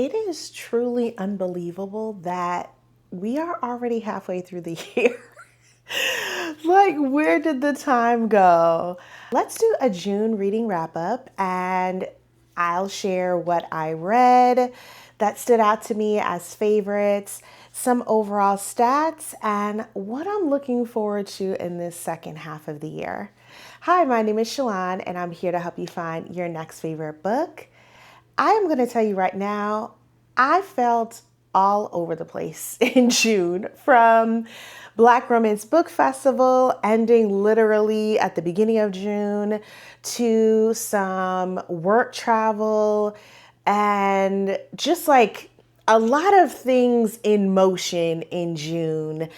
It is truly unbelievable that we are already halfway through the year. Like, where did the time go? Let's do a June reading wrap up, and I'll share what I read that stood out to me as favorites, some overall stats, and what I'm looking forward to in this second half of the year. Hi, my name is Shalon, and I'm here to help you find your next favorite book. I am going to tell you right now, I felt all over the place in June, from Black Romance Book Festival ending literally at the beginning of June to some work travel and just like a lot of things in motion in June.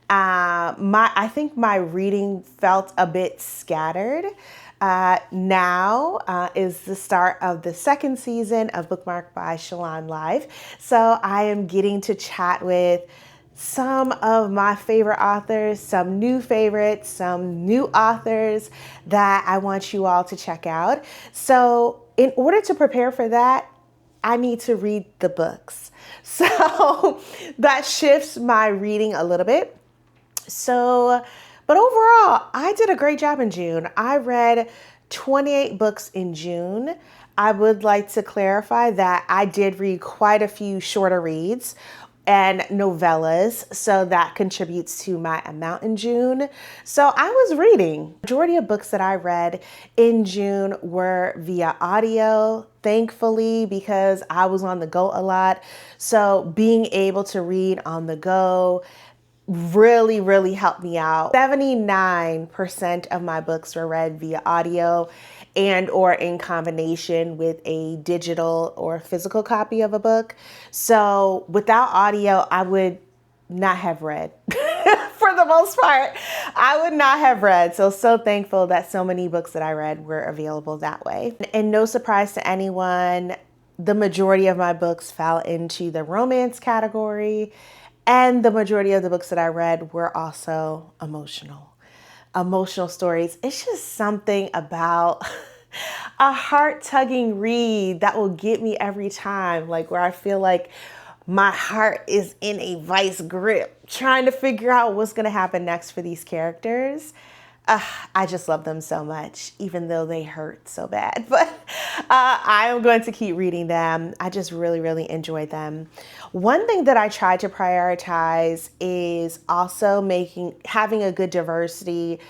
I think my reading felt a bit scattered. Now is the start of the second season of Bookmark by Shalon Live. So I am getting to chat with some of my favorite authors, some new favorites, some new authors that I want you all to check out. So in order to prepare for that, I need to read the books. So that shifts my reading a little bit. But overall, I did a great job in June. I read 28 books in June. I would like to clarify that I did read quite a few shorter reads and novellas, so that contributes to my amount in June. So I was reading. Majority of books that I read in June were via audio, thankfully, because I was on the go a lot. So being able to read on the go really helped me out. 79% of my books were read via audio and or in combination with a digital or physical copy of a book. So without audio, I would not have read. For the most part, I would not have read. So thankful that so many books that I read were available that way. And no surprise to anyone, the majority of my books fell into the romance category. And the majority of the books that I read were also emotional stories. It's just something about a heart-tugging read that will get me every time, like where I feel like my heart is in a vice grip, trying to figure out what's going to happen next for these characters. I just love them so much, even though they hurt so bad. But I am going to keep reading them. I just really enjoy them. One thing that I try to prioritize is also having a good diversity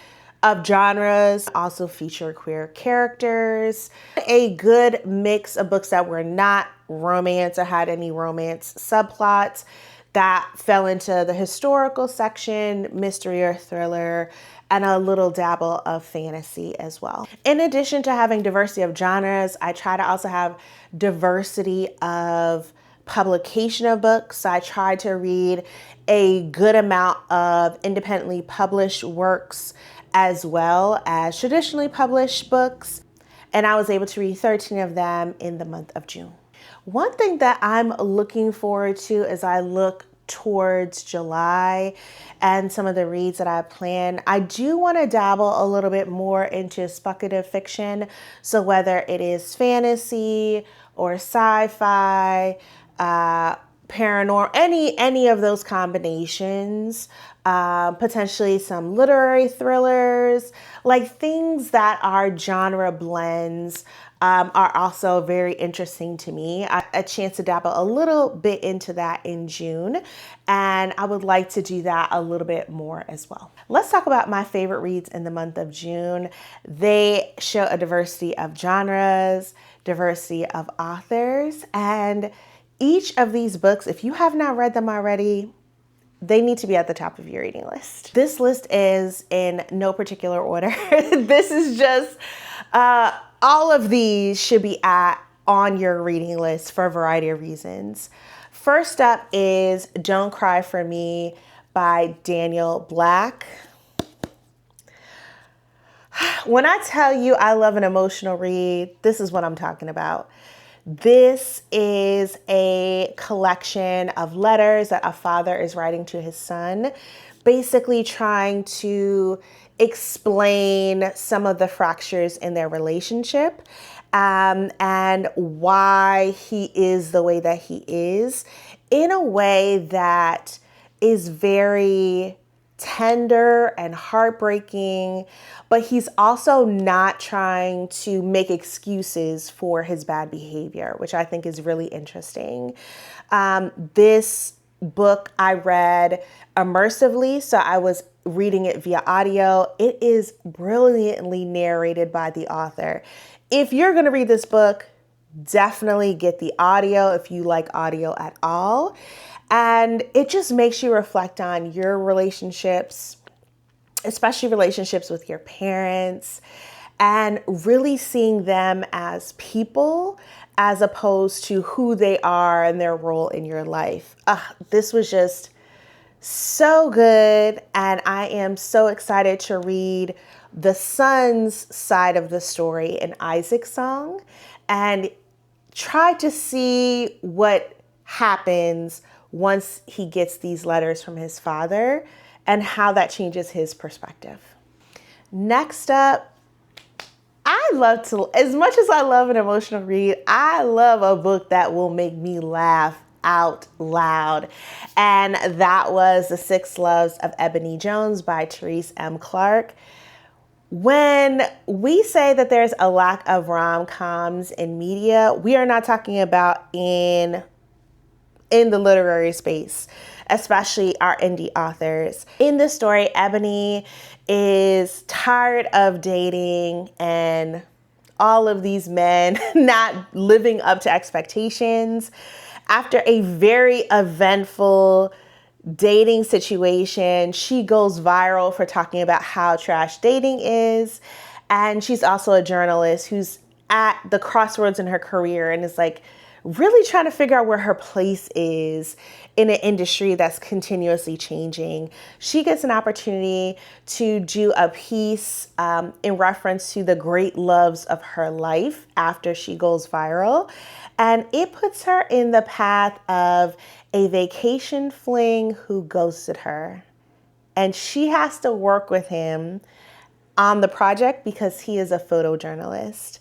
of genres, also feature queer characters, a good mix of books that were not romance or had any romance subplots, that fell into the historical section, mystery or thriller, and a little dabble of fantasy as well. In addition to having diversity of genres, I try to also have diversity of publication of books. I try to read a good amount of independently published works as well as traditionally published books. And I was able to read 13 of them in the month of June. One thing that I'm looking forward to as I look towards July and some of the reads that I plan, I do want to dabble a little bit more into speculative fiction. So whether it is fantasy or sci-fi, paranormal, any of those combinations, potentially some literary thrillers, like things that are genre blends, are also very interesting to me. A chance to dabble a little bit into that in June, and I would like to do that a little bit more as well. Let's talk about my favorite reads in the month of June. They show a diversity of genres, diversity of authors, and each of these books, if you have not read them already, they need to be at the top of your reading list. This list is in no particular order. This is just, all of these should be on your reading list for a variety of reasons. First up is Don't Cry for Me by Daniel Black. When I tell you I love an emotional read, this is what I'm talking about. This is a collection of letters that a father is writing to his son, basically trying to explain some of the fractures in their relationship. and why he is the way that he is in a way that is very tender and heartbreaking, but he's also not trying to make excuses for his bad behavior, which I think is really interesting. This book I read immersively, so I was reading it via audio. It is brilliantly narrated by the author. If you're going to read this book, definitely get the audio if you like audio at all. And it just makes you reflect on your relationships, especially relationships with your parents, and really seeing them as people as opposed to who they are and their role in your life. This was just so good, and I am so excited to read the son's side of the story in Isaac's song and try to see what happens once he gets these letters from his father and how that changes his perspective. Next up, as much as I love an emotional read, I love a book that will make me laugh out loud. And that was The Six Loves of Ebony Jones by Terreece M. Clarke. When we say that there's a lack of rom-coms in media, we are not talking about in the literary space, especially our indie authors. In this story, Ebony is tired of dating and all of these men not living up to expectations. After a very eventful dating situation, she goes viral for talking about how trash dating is. And she's also a journalist who's at the crossroads in her career and is like really trying to figure out where her place is in an industry that's continuously changing. She gets an opportunity to do a piece in reference to the great loves of her life after she goes viral. And it puts her in the path of a vacation fling who ghosted her. And she has to work with him on the project because he is a photojournalist.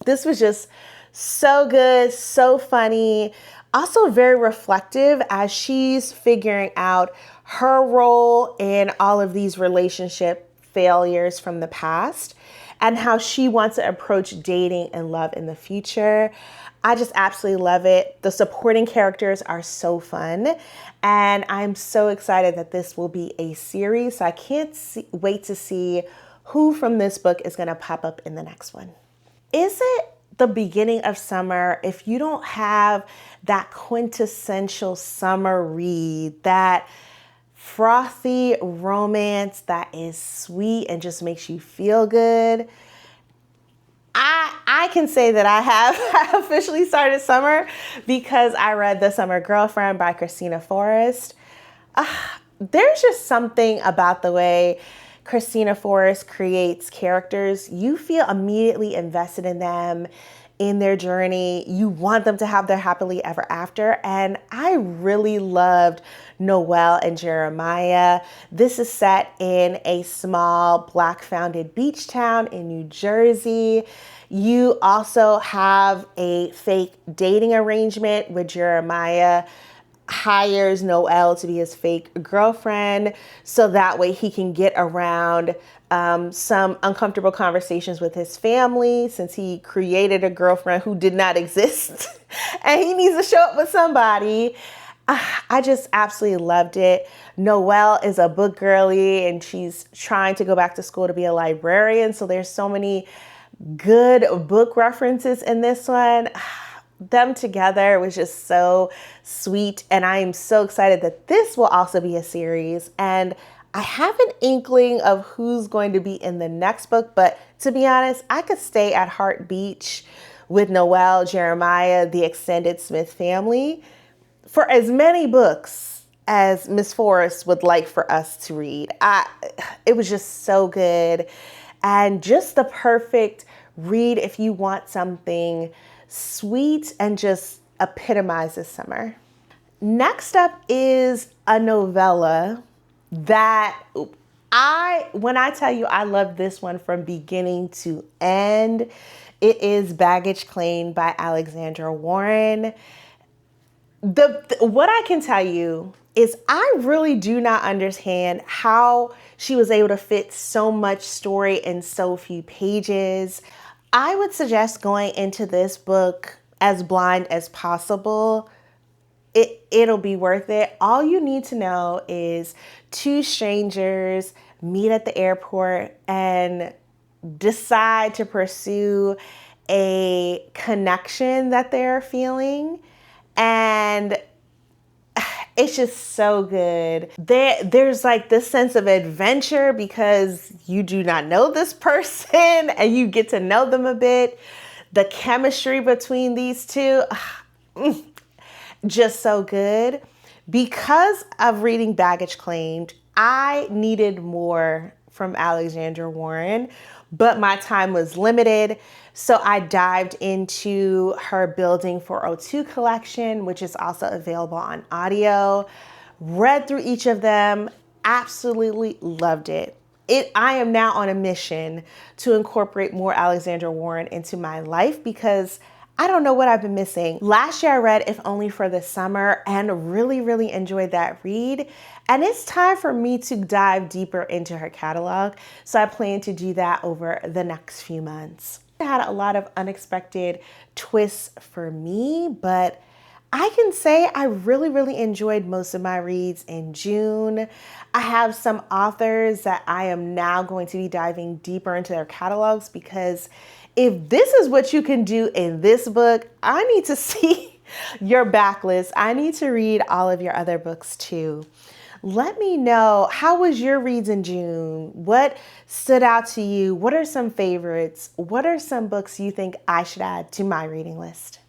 This was just so good, so funny, also very reflective as she's figuring out her role in all of these relationship failures from the past and how she wants to approach dating and love in the future. I just absolutely love it. The supporting characters are so fun, and I'm so excited that this will be a series. So I can't wait to see who from this book is going to pop up in the next one. Is it the beginning of summer if you don't have that quintessential summer read, that frothy romance that is sweet and just makes you feel good? I can say that I have officially started summer because I read The Summer Girlfriend by Kristina Forrest. There's just something about the way Kristina Forrest creates characters. You feel immediately invested in them, in their journey. You want them to have their happily ever after. And I really loved Noelle and Jeremiah. This is set in a small Black founded beach town in New Jersey. You also have a fake dating arrangement with Jeremiah hires Noelle to be his fake girlfriend so that way he can get around some uncomfortable conversations with his family since he created a girlfriend who did not exist and he needs to show up with somebody. I just absolutely loved it. Noelle is a book girly and she's trying to go back to school to be a librarian. So there's so many good book references in this one. Them together was just so sweet. And I am so excited that this will also be a series. And I have an inkling of who's going to be in the next book. But to be honest, I could stay at Heart Beach with Noelle, Jeremiah, the extended Smith family for as many books as Miss Forrest would like for us to read. It was just so good. And just the perfect read if you want something sweet and just epitomizes summer. Next up is a novella that when I tell you I love this one from beginning to end, It is Baggage Claim by Alexandra Warren. What I can tell you is I really do not understand how she was able to fit so much story in so few pages. I would suggest going into this book as blind as possible. It'll be worth it. All you need to know is two strangers meet at the airport and decide to pursue a connection that they're feeling. And it's just so good. There's like this sense of adventure because you do not know this person and you get to know them a bit. The chemistry between these two, just so good. Because of reading Baggage Claimed, I needed more from Alexandra Warren, but my time was limited. So I dived into her Building 402 collection, which is also available on audio. Read through each of them, absolutely loved it. I am now on a mission to incorporate more Alexandra Warren into my life because I don't know what I've been missing. Last year I read If Only for the Summer and really enjoyed that read. And it's time for me to dive deeper into her catalog. So I plan to do that over the next few months. It had a lot of unexpected twists for me, but I can say I really enjoyed most of my reads in June. I have some authors that I am now going to be diving deeper into their catalogs because if this is what you can do in this book, I need to see your backlist. I need to read all of your other books too. Let me know, how was your reads in June? What stood out to you? What are some favorites? What are some books you think I should add to my reading list?